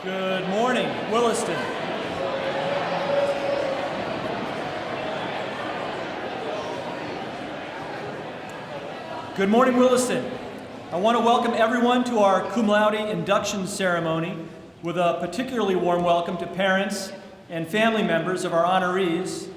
Good morning, Williston. Good morning, Williston. I want to welcome everyone to our Cum Laude induction ceremony with a particularly warm welcome to parents and family members of our honorees,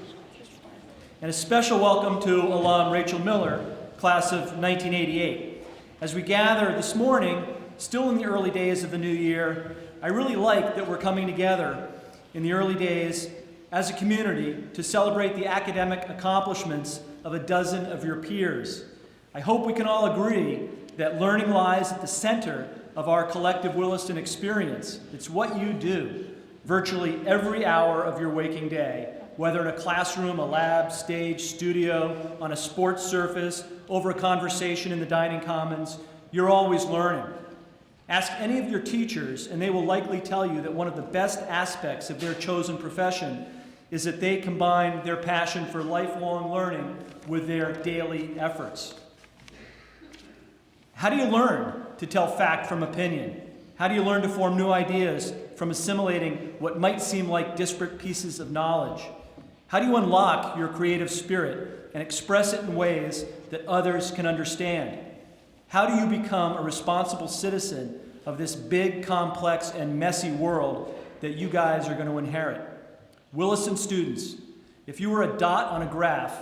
and a special welcome to alum Rachael Miller, class of 1988. As we gather this morning, still in the early days of the new year, I really like that we're coming together in the early days as a community to celebrate the academic accomplishments of a dozen of your peers. I hope we can all agree that learning lies at the center of our collective Williston experience. It's what you do virtually every hour of your waking day, whether in a classroom, a lab, stage, studio, on a sports surface, over a conversation in the dining commons. You're always learning. Ask any of your teachers, and they will likely tell you that one of the best aspects of their chosen profession is that they combine their passion for lifelong learning with their daily efforts. How do you learn to tell fact from opinion? How do you learn to form new ideas from assimilating what might seem like disparate pieces of knowledge? How do you unlock your creative spirit and express it in ways that others can understand? How do you become a responsible citizen of this big, complex, and messy world that you guys are going to inherit? Williston students, if you were a dot on a graph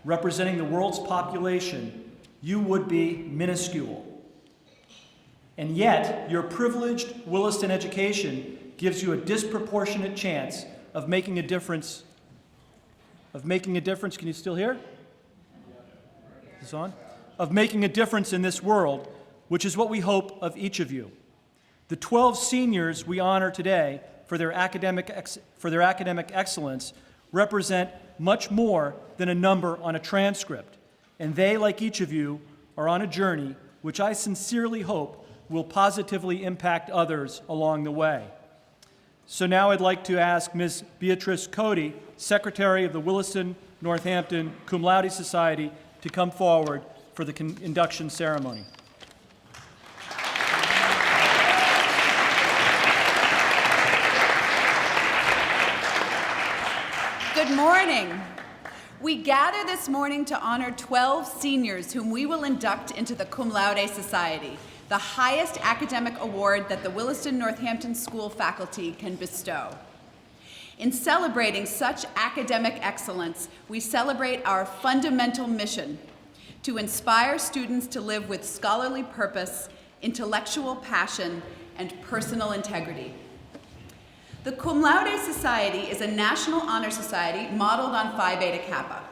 representing the world's population, you would be minuscule. And yet, your privileged Williston education gives you a disproportionate chance of making a difference. Can you still hear? Is this on? Of making a difference in this world, which is what we hope of each of you. The 12 seniors we honor today for their academic excellence represent much more than a number on a transcript, and they, like each of you, are on a journey which I sincerely hope will positively impact others along the way. So now I'd like to ask Ms. Beatrice Cody, Secretary of the Williston Northampton Cum Laude Society, to come forward for the induction ceremony. Good morning. We gather this morning to honor 12 seniors whom we will induct into the Cum Laude Society, the highest academic award that the Williston Northampton School faculty can bestow. In celebrating such academic excellence, we celebrate our fundamental mission to inspire students to live with scholarly purpose, intellectual passion, and personal integrity. The Cum Laude Society is a national honor society modeled on Phi Beta Kappa.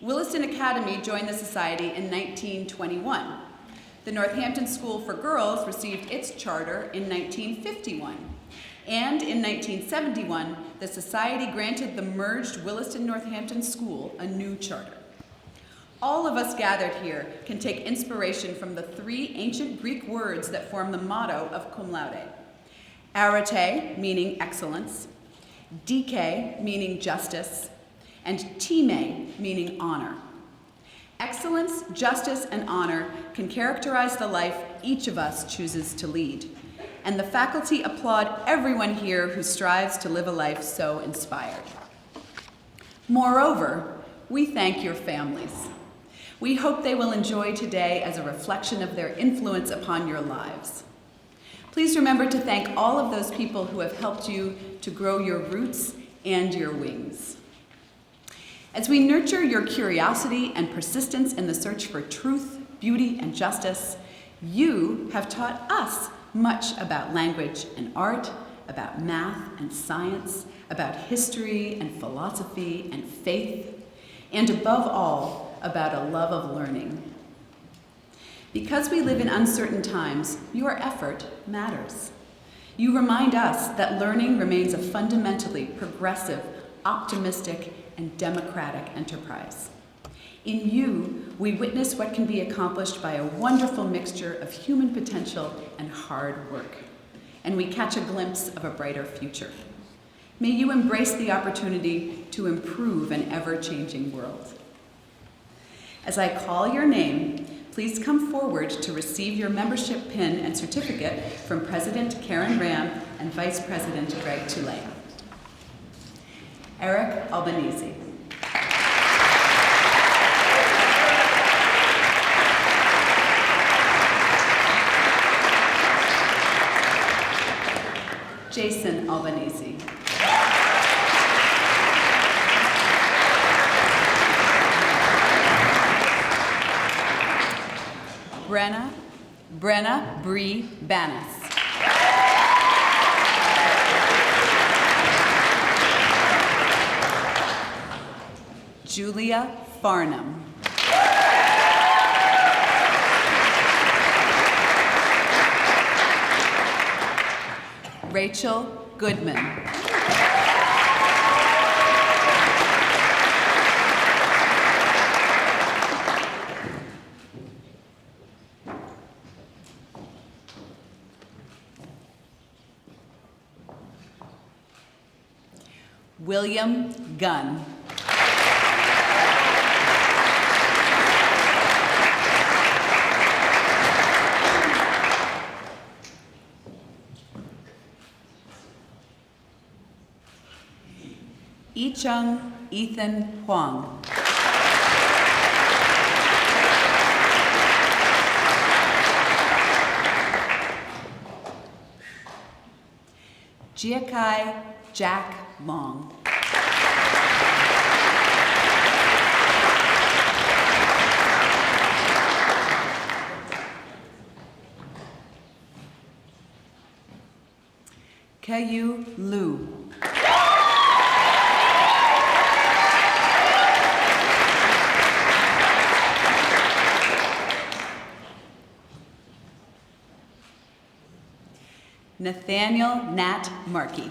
Williston Academy joined the society in 1921. The Northampton School for Girls received its charter in 1951. And in 1971, the society granted the merged Williston Northampton School a new charter. All of us gathered here can take inspiration from the three ancient Greek words that form the motto of Cum Laude. Arete, meaning excellence, dike, meaning justice, and time, meaning honor. Excellence, justice, and honor can characterize the life each of us chooses to lead. And the faculty applaud everyone here who strives to live a life so inspired. Moreover, we thank your families. We hope they will enjoy today as a reflection of their influence upon your lives. Please remember to thank all of those people who have helped you to grow your roots and your wings. As we nurture your curiosity and persistence in the search for truth, beauty, and justice, you have taught us much about language and art, about math and science, about history and philosophy and faith, and above all, about a love of learning. Because we live in uncertain times, your effort matters. You remind us that learning remains a fundamentally progressive, optimistic, and democratic enterprise. In you, we witness what can be accomplished by a wonderful mixture of human potential and hard work, and we catch a glimpse of a brighter future. May you embrace the opportunity to improve an ever-changing world. As I call your name, please come forward to receive your membership pin and certificate from President Karen Ram and Vice President Greg Tulane. Eric Albanese. Jason Albanese. Brenna Bree Banas. Julia Farnham. Rachel Goodman. William Gunn. Ichung Ethan Huang. Jiakai Jack Long. Kayu Liu. Nathaniel Nat Markey.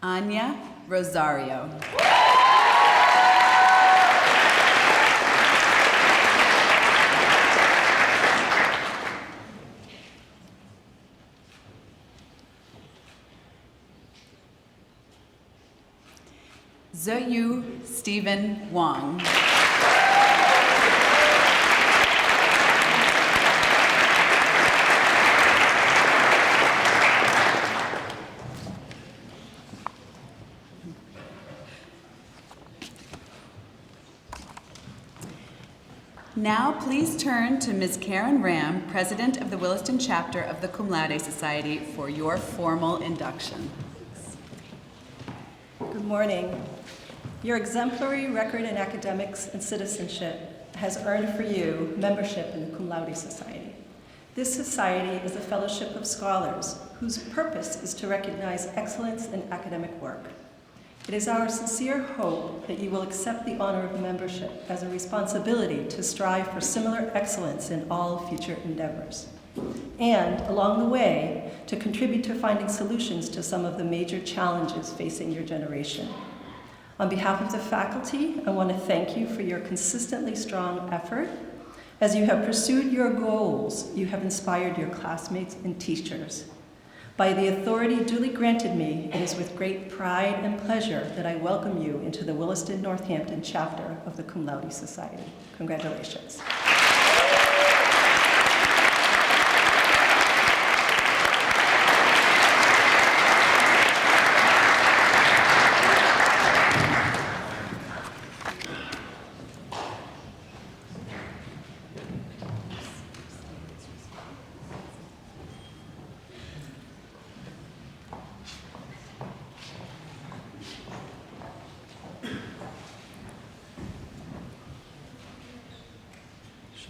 Anya Rosario. Zoyu Stephen Wang. Now please turn to Ms. Karen Ram, President of the Williston Chapter of the Cum Laude Society, for your formal induction. Good morning. Your exemplary record in academics and citizenship has earned for you membership in the Cum Laude Society. This society is a fellowship of scholars whose purpose is to recognize excellence in academic work. It is our sincere hope that you will accept the honor of membership as a responsibility to strive for similar excellence in all future endeavors, and along the way, to contribute to finding solutions to some of the major challenges facing your generation. On behalf of the faculty, I want to thank you for your consistently strong effort. As you have pursued your goals, you have inspired your classmates and teachers. By the authority duly granted me, it is with great pride and pleasure that I welcome you into the Williston, Northampton chapter of the Cum Laude Society. Congratulations.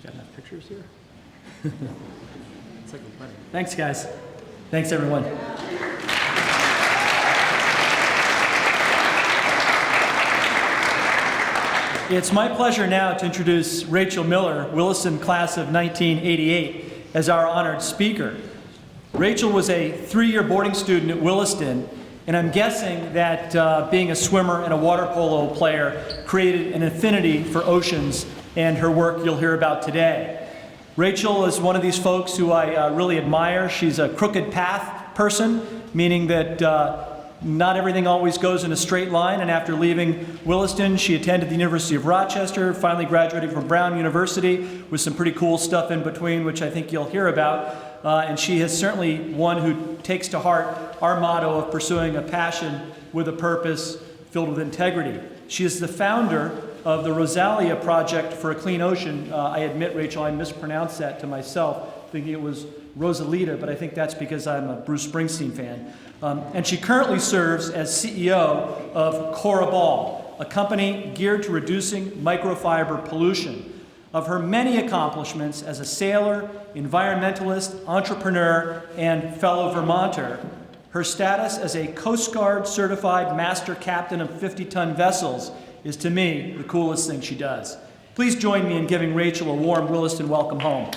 Got enough pictures here? It's like a wedding. Thanks, guys. Thanks, everyone. It's my pleasure now to introduce Rachael Miller, Williston class of 1988, as our honored speaker. Rachael was a 3-year boarding student at Williston, and I'm guessing that being a swimmer and a water polo player created an affinity for oceans and her work you'll hear about today. Rachel is one of these folks who I really admire. She's a crooked path person, meaning that not everything always goes in a straight line, and after leaving Williston, she attended the University of Rochester, finally graduated from Brown University with some pretty cool stuff in between, which I think you'll hear about. And she is certainly one who takes to heart our motto of pursuing a passion with a purpose filled with integrity. She is the founder of the Rosalia Project for a Clean Ocean. I admit, Rachel, I mispronounced that to myself, thinking it was Rosalita, but I think that's because I'm a Bruce Springsteen fan. And she currently serves as CEO of Coraball, a company geared to reducing microfiber pollution. Of her many accomplishments as a sailor, environmentalist, entrepreneur, and fellow Vermonter, her status as a Coast Guard certified master captain of 50-ton vessels is, to me, the coolest thing she does. Please join me in giving Rachel a warm Williston welcome home.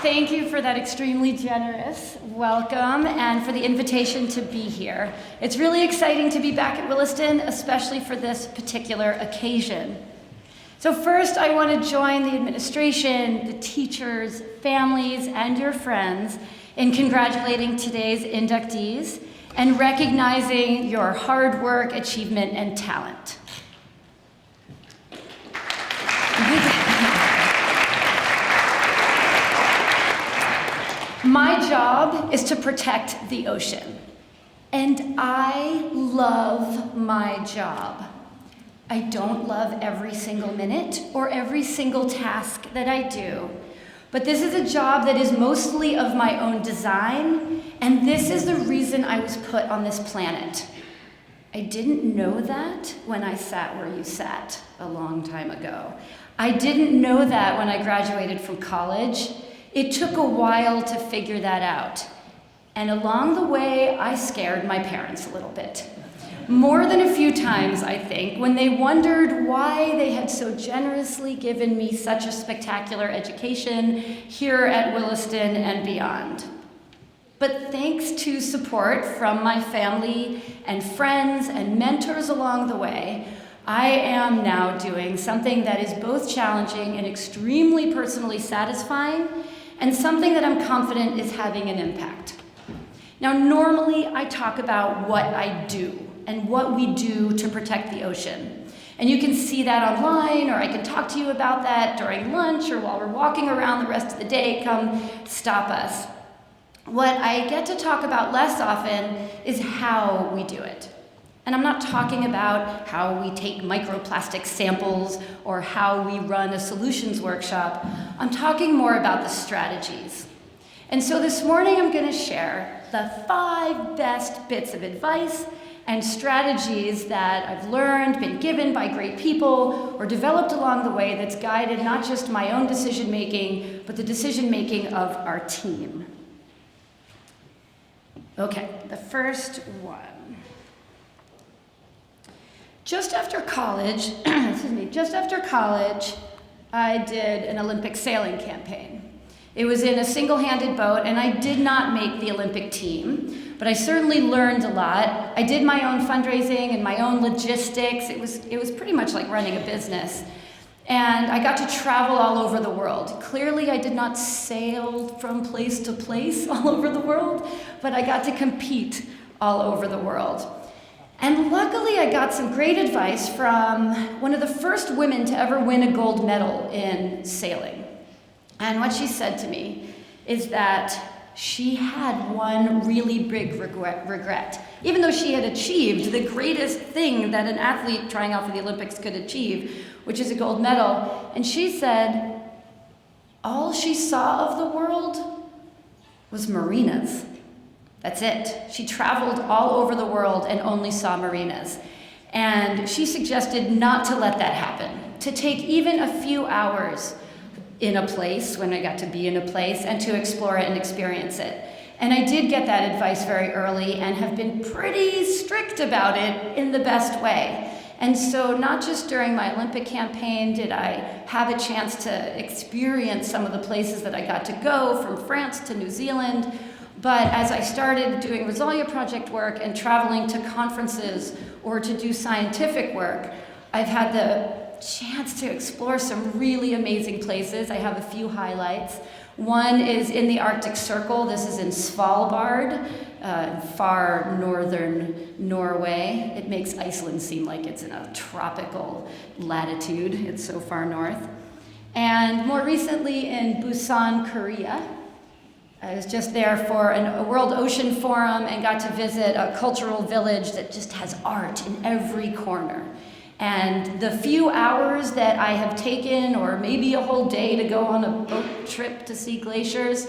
Thank you for that extremely generous welcome and for the invitation to be here. It's really exciting to be back at Williston, especially for this particular occasion. So first, I want to join the administration, the teachers, families, and your friends in congratulating today's inductees and recognizing your hard work, achievement, and talent. My job is to protect the ocean, and I love my job. I don't love every single minute or every single task that I do, but this is a job that is mostly of my own design, and this is the reason I was put on this planet. I didn't know that when I sat where you sat a long time ago. I didn't know that when I graduated from college. It took a while to figure that out. And along the way, I scared my parents a little bit. More than a few times, I think, when they wondered why they had so generously given me such a spectacular education here at Williston and beyond. But thanks to support from my family and friends and mentors along the way, I am now doing something that is both challenging and extremely personally satisfying, and something that I'm confident is having an impact. Now, normally I talk about what I do and what we do to protect the ocean. And you can see that online, or I can talk to you about that during lunch or while we're walking around the rest of the day. Come stop us. What I get to talk about less often is how we do it. And I'm not talking about how we take microplastic samples or how we run a solutions workshop. I'm talking more about the strategies. And so this morning I'm going to share the 5 best bits of advice and strategies that I've learned, been given by great people, or developed along the way that's guided not just my own decision-making, but the decision-making of our team. Okay, the first one. Just after college, I did an Olympic sailing campaign. It was in a single-handed boat, and I did not make the Olympic team, but I certainly learned a lot. I did my own fundraising and my own logistics. It was pretty much like running a business. And I got to travel all over the world. Clearly, I did not sail from place to place all over the world, but I got to compete all over the world. And luckily, I got some great advice from one of the first women to ever win a gold medal in sailing. And what she said to me is that she had one really big regret. Even though she had achieved the greatest thing that an athlete trying out for the Olympics could achieve, which is a gold medal, and she said all she saw of the world was marinas. That's it. She traveled all over the world and only saw marinas. And she suggested not to let that happen, to take even a few hours in a place, when I got to be in a place, and to explore it and experience it. And I did get that advice very early and have been pretty strict about it in the best way. And so not just during my Olympic campaign did I have a chance to experience some of the places that I got to go, from France to New Zealand, But as I started doing Rosalia project work and traveling to conferences or to do scientific work, I've had the chance to explore some really amazing places. I have a few highlights. One is in the Arctic Circle. This is in Svalbard, far northern Norway. It makes Iceland seem like it's in a tropical latitude. It's so far north. And more recently in Busan, Korea. I was just there for a World Ocean Forum and got to visit a cultural village that just has art in every corner. And the few hours that I have taken, or maybe a whole day to go on a boat trip to see glaciers,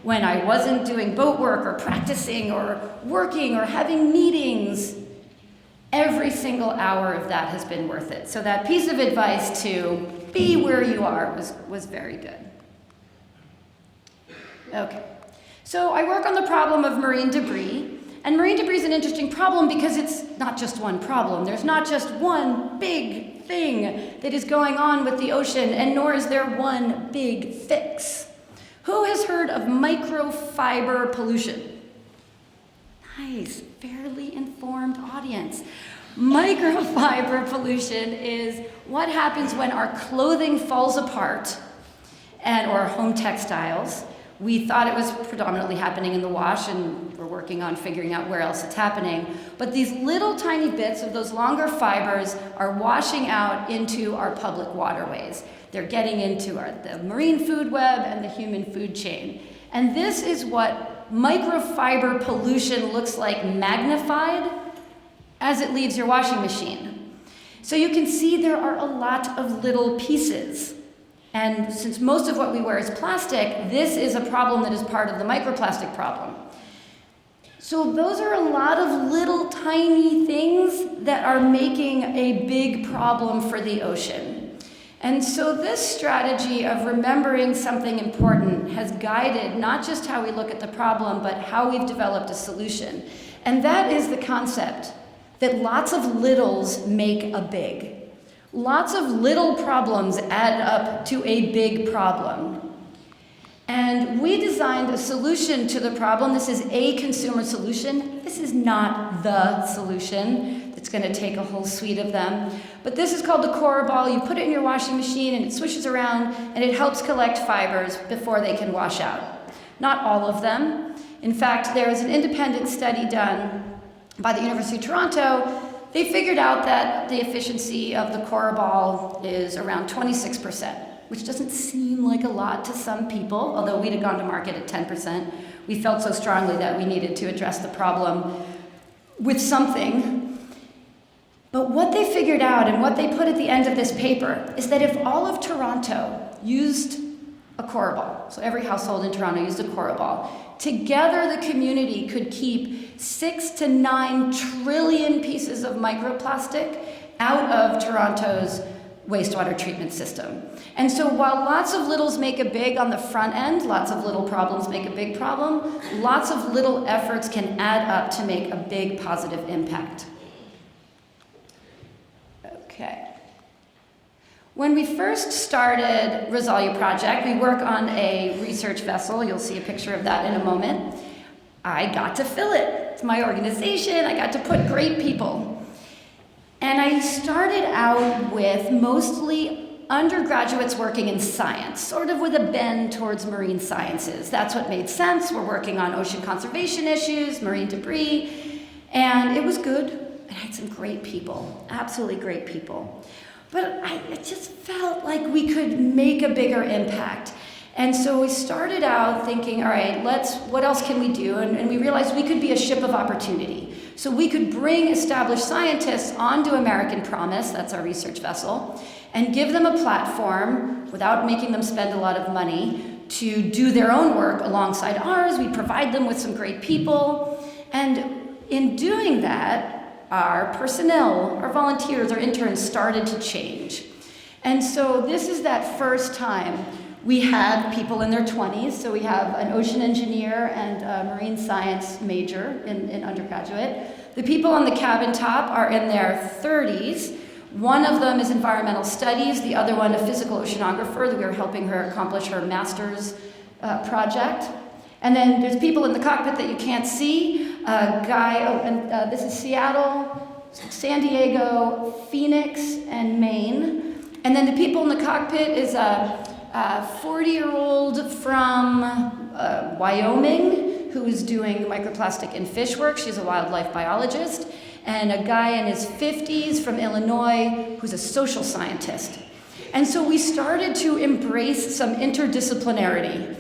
when I wasn't doing boat work or practicing or working or having meetings, every single hour of that has been worth it. So that piece of advice to be where you are was very good. Okay, so I work on the problem of marine debris. And marine debris is an interesting problem because it's not just one problem. There's not just one big thing that is going on with the ocean, and nor is there one big fix. Who has heard of microfiber pollution? Nice, fairly informed audience. Microfiber pollution is what happens when our clothing falls apart or home textiles. We thought it was predominantly happening in the wash, and we're working on figuring out where else it's happening. But these little tiny bits of those longer fibers are washing out into our public waterways. They're getting into the marine food web and the human food chain. And this is what microfiber pollution looks like magnified as it leaves your washing machine. So you can see there are a lot of little pieces. And since most of what we wear is plastic, this is a problem that is part of the microplastic problem. So those are a lot of little tiny things that are making a big problem for the ocean. And so this strategy of remembering something important has guided not just how we look at the problem, but how we've developed a solution. And that is the concept that lots of littles make a big. Lots of little problems add up to a big problem. And we designed a solution to the problem. This is a consumer solution. This is not the solution. It's going to take a whole suite of them. But this is called the Cora Ball. You put it in your washing machine and it swishes around and it helps collect fibers before they can wash out. Not all of them. In fact, there was an independent study done by the University of Toronto. They figured out that the efficiency of the Cora Ball is around 26%, which doesn't seem like a lot to some people, although we'd have gone to market at 10%. We felt so strongly that we needed to address the problem with something. But what they figured out and what they put at the end of this paper is that if all of Toronto used a Cora Ball, so every household in Toronto used a Cora Ball, together the community could keep 6 to 9 trillion pieces of microplastic out of Toronto's wastewater treatment system. And so while lots of littles make a big on the front end, lots of little problems make a big problem, lots of little efforts can add up to make a big positive impact. Okay. When we first started Rosalia Project, we work on a research vessel. You'll see a picture of that in a moment. I got to fill it. It's my organization. I got to put great people. And I started out with mostly undergraduates working in science, sort of with a bend towards marine sciences. That's what made sense. We're working on ocean conservation issues, marine debris, and it was good. And I had some great people, absolutely great people. But it just felt like we could make a bigger impact. And so we started out thinking, all right, what else can we do? And we realized we could be a ship of opportunity. So we could bring established scientists onto American Promise, that's our research vessel, and give them a platform without making them spend a lot of money to do their own work alongside ours. We provide them with some great people. And in doing that, our personnel, our volunteers, our interns started to change. And so this is that first time we had people in their 20s. So we have an ocean engineer and a marine science major in undergraduate. The people on the cabin top are in their 30s. One of them is environmental studies, the other one a physical oceanographer that we were helping her accomplish her master's project. And then there's people in the cockpit that you can't see. This is Seattle, San Diego, Phoenix, and Maine. And then the people in the cockpit is a 40-year-old from Wyoming who is doing microplastic in fish work. She's a wildlife biologist. And a guy in his 50s from Illinois who's a social scientist. And so we started to embrace some interdisciplinarity,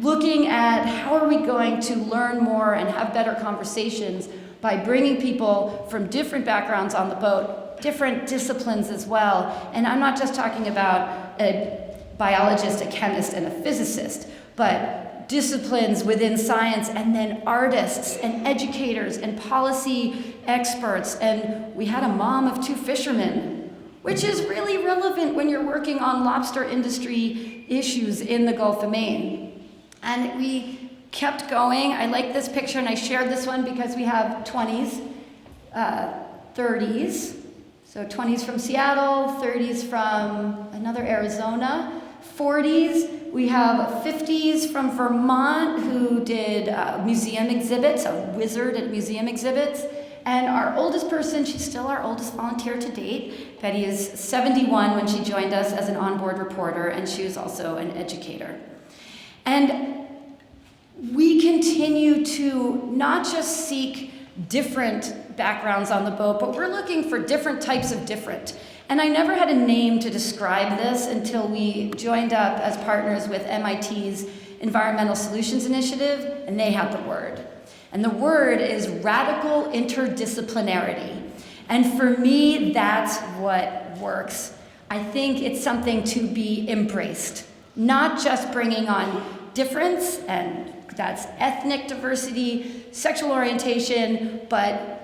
looking at how are we going to learn more and have better conversations by bringing people from different backgrounds on the boat, different disciplines as well. And I'm not just talking about a biologist, a chemist, and a physicist, but disciplines within science, and then artists and educators and policy experts. And we had a mom of 2 fishermen, which is really relevant when you're working on lobster industry issues in the Gulf of Maine. And we kept going. I like this picture, and I shared this one because we have 20s, 30s. So 20s from Seattle, 30s from another Arizona, 40s. We have 50s from Vermont who did museum exhibits, a wizard at museum exhibits. And our oldest person, she's still our oldest volunteer to date. Betty is 71 when she joined us as an onboard reporter, and she was also an educator. And we continue to not just seek different backgrounds on the boat, but we're looking for different types of different. And I never had a name to describe this until we joined up as partners with MIT's Environmental Solutions Initiative, and they had the word. And the word is radical interdisciplinarity. And for me, that's what works. I think it's something to be embraced, not just bringing on difference, and that's ethnic diversity, sexual orientation, but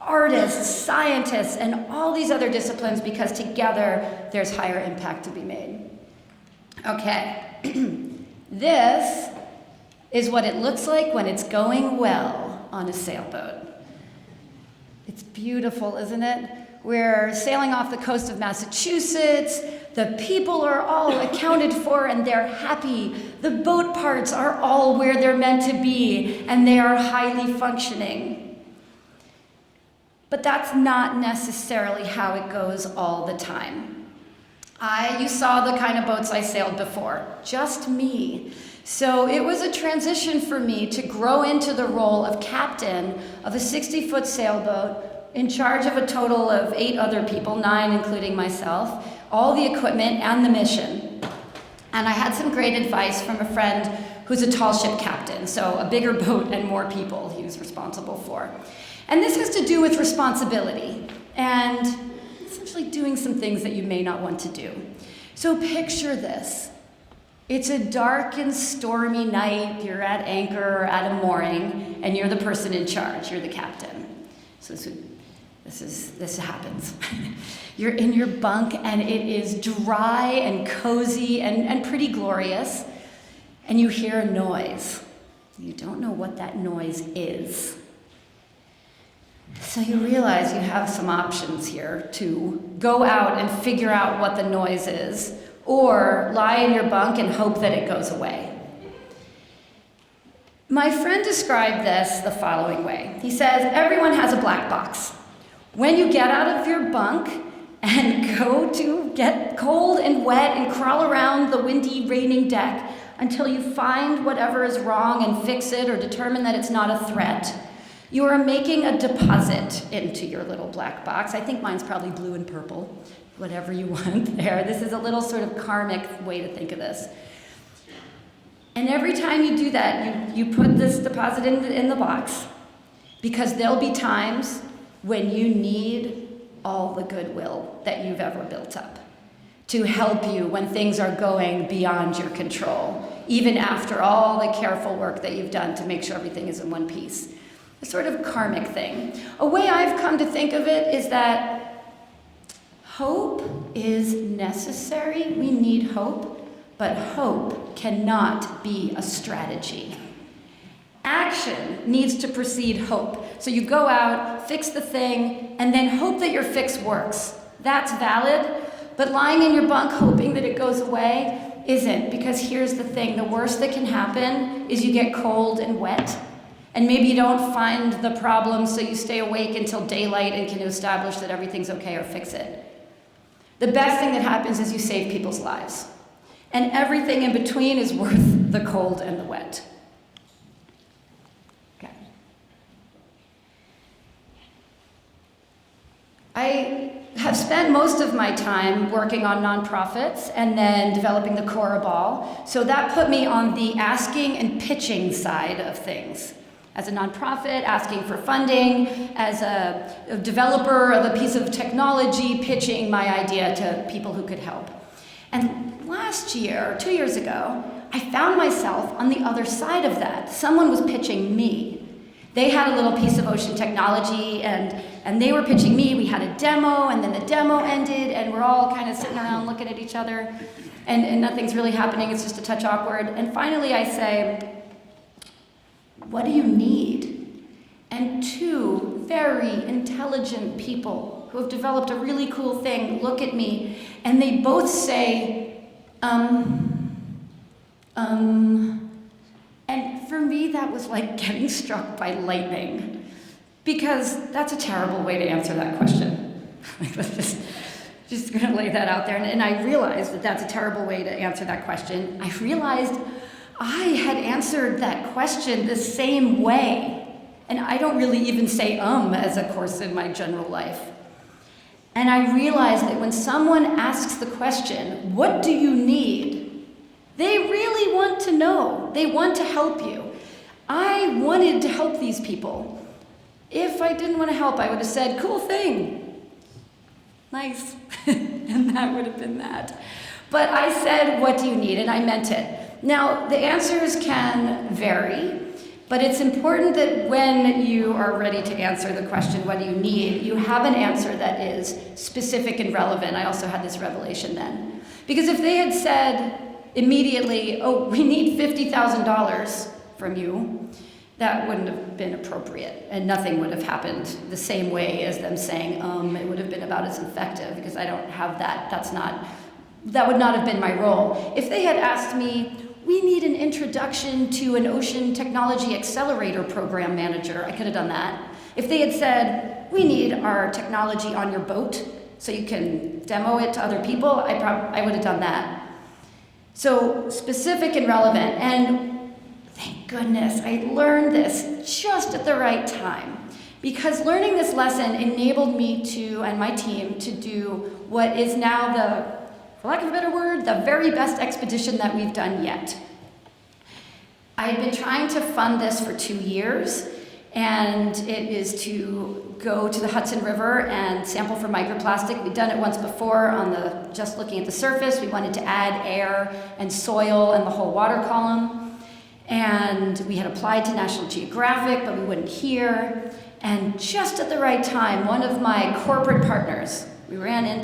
artists, scientists, and all these other disciplines, because together there's higher impact to be made. Okay, this is what it looks like when it's going well on a sailboat. It's beautiful, isn't it? We're sailing off the coast of Massachusetts. The people are all accounted for and they're happy. The boat parts are all where they're meant to be, and they are highly functioning. But that's not necessarily how it goes all the time. You saw the kind of boats I sailed before, just me. So it was a transition for me to grow into the role of captain of a 60-foot sailboat in charge of a total of 8 other people, 9 including myself, all the equipment and the mission. And I had some great advice from a friend who's a tall ship captain, so a bigger boat and more people he was responsible for. And this has to do with responsibility and essentially doing some things that you may not want to do. So picture this. It's a dark and stormy night. You're at anchor or at a mooring, and you're the person in charge. You're the captain. So this happens. You're in your bunk, and it is dry and cozy and pretty glorious, and you hear a noise. You don't know what that noise is. So you realize you have some options here to go out and figure out what the noise is, or lie in your bunk and hope that it goes away. My friend described this the following way. He says, everyone has a black box. When you get out of your bunk and go to get cold and wet and crawl around the windy, raining deck until you find whatever is wrong and fix it or determine that it's not a threat, you are making a deposit into your little black box. I think mine's probably blue and purple. Whatever you want there. This is a little sort of karmic way to think of this. And every time you do that, you put this deposit in the box, because there'll be times when you need all the goodwill that you've ever built up to help you when things are going beyond your control, even after all the careful work that you've done to make sure everything is in one piece. A sort of karmic thing. A way I've come to think of it is that hope is necessary. We need hope, but hope cannot be a strategy. Action needs to precede hope. So you go out, fix the thing, and then hope that your fix works. That's valid, but lying in your bunk hoping that it goes away, isn't, because here's the thing, the worst that can happen is you get cold and wet, and maybe you don't find the problem, so you stay awake until daylight and can establish that everything's okay or fix it. The best thing that happens is you save people's lives. And everything in between is worth the cold and the wet. Okay. I have spent most of my time working on nonprofits and then developing the Cora Ball. So that put me on the asking and pitching side of things. As a nonprofit, asking for funding, as a developer of a piece of technology, pitching my idea to people who could help. And last year, 2 years ago, I found myself on the other side of that. Someone was pitching me. They had a little piece of ocean technology, and they were pitching me. We had a demo, and then the demo ended, and we're all kind of sitting around looking at each other, and nothing's really happening. It's just a touch awkward. And finally I say, what do you need? And two very intelligent people who have developed a really cool thing look at me, and they both say, and for me that was like getting struck by lightning, because that's a terrible way to answer that question. just gonna lay that out there, and I realized that that's a terrible way to answer that question. I realized I had answered that question the same way, and I don't really even say as a course in my general life. And I realized that when someone asks the question, what do you need? They really want to know. They want to help you. I wanted to help these people. If I didn't want to help, I would have said, cool thing. Nice. And that would have been that. But I said, what do you need? And I meant it. Now, the answers can vary, but it's important that when you are ready to answer the question, what do you need, you have an answer that is specific and relevant. I also had this revelation then. Because if they had said immediately, oh, we need $50,000 from you, that wouldn't have been appropriate, and nothing would have happened the same way as them saying, it would have been about as effective, because I don't have that. That would not have been my role. If they had asked me, we need an introduction to an ocean technology accelerator program manager, I could have done that. If they had said, we need our technology on your boat so you can demo it to other people, I would have done that. So specific and relevant, and thank goodness I learned this just at the right time, because learning this lesson enabled me to, and my team, to do what is now for lack of a better word, the very best expedition that we've done yet. I had been trying to fund this for 2 years, and it is to go to the Hudson River and sample for microplastic. We'd done it once before just looking at the surface. We wanted to add air and soil and the whole water column. And we had applied to National Geographic, but we wouldn't hear. And just at the right time, one of my corporate partners, we ran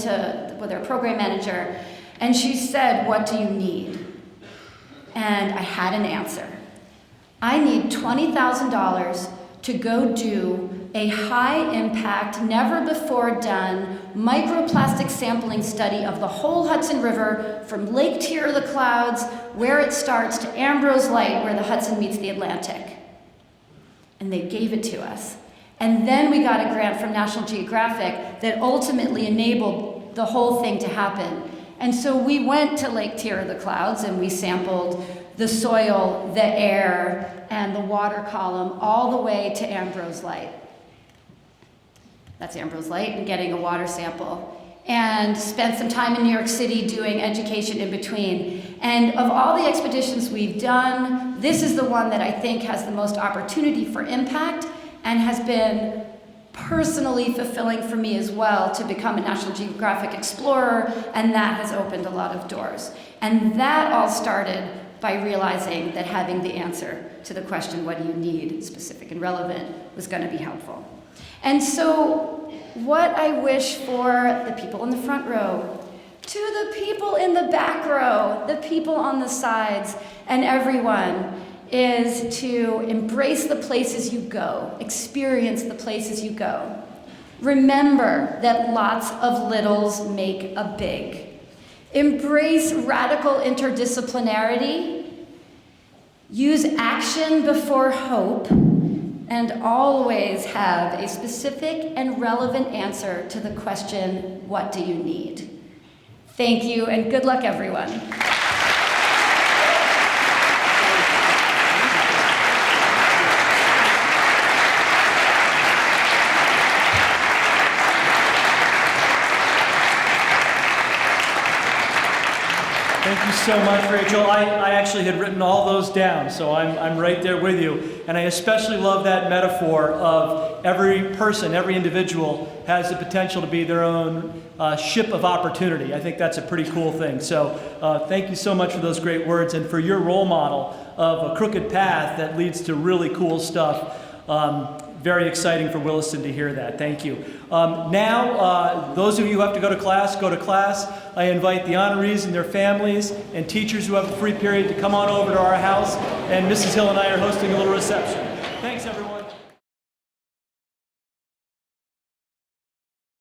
with our program manager, and she said, what do you need? And I had an answer. I need $20,000 to go do a high-impact, never-before-done microplastic sampling study of the whole Hudson River from Lake Tier of the Clouds, where it starts, to Ambrose Light, where the Hudson meets the Atlantic. And they gave it to us. And then we got a grant from National Geographic that ultimately enabled the whole thing to happen. And so we went to Lake Tier of the Clouds, and we sampled the soil, the air, and the water column all the way to Ambrose Light. That's Ambrose Light, and getting a water sample. And spent some time in New York City doing education in between. And of all the expeditions we've done, this is the one that I think has the most opportunity for impact, and has been personally fulfilling for me as well to become a National Geographic explorer, and that has opened a lot of doors. And that all started by realizing that having the answer to the question, what do you need, specific and relevant, was going to be helpful. And so what I wish for the people in the front row, to the people in the back row, the people on the sides, and everyone, is to embrace the places you go, experience the places you go. Remember that lots of littles make a big. Embrace radical interdisciplinarity. Use action before hope. And always have a specific and relevant answer to the question, what do you need? Thank you, and good luck, everyone. Thank you so much, Rachel. I actually had written all those down, so I'm right there with you. And I especially love that metaphor of every person, every individual has the potential to be their own ship of opportunity. I think that's a pretty cool thing. So thank you so much for those great words and for your role model of a crooked path that leads to really cool stuff. Very exciting for Williston to hear that. Thank you. Now, those of you who have to go to class, go to class. I invite the honorees and their families and teachers who have a free period to come on over to our house, and Mrs. Hill and I are hosting a little reception.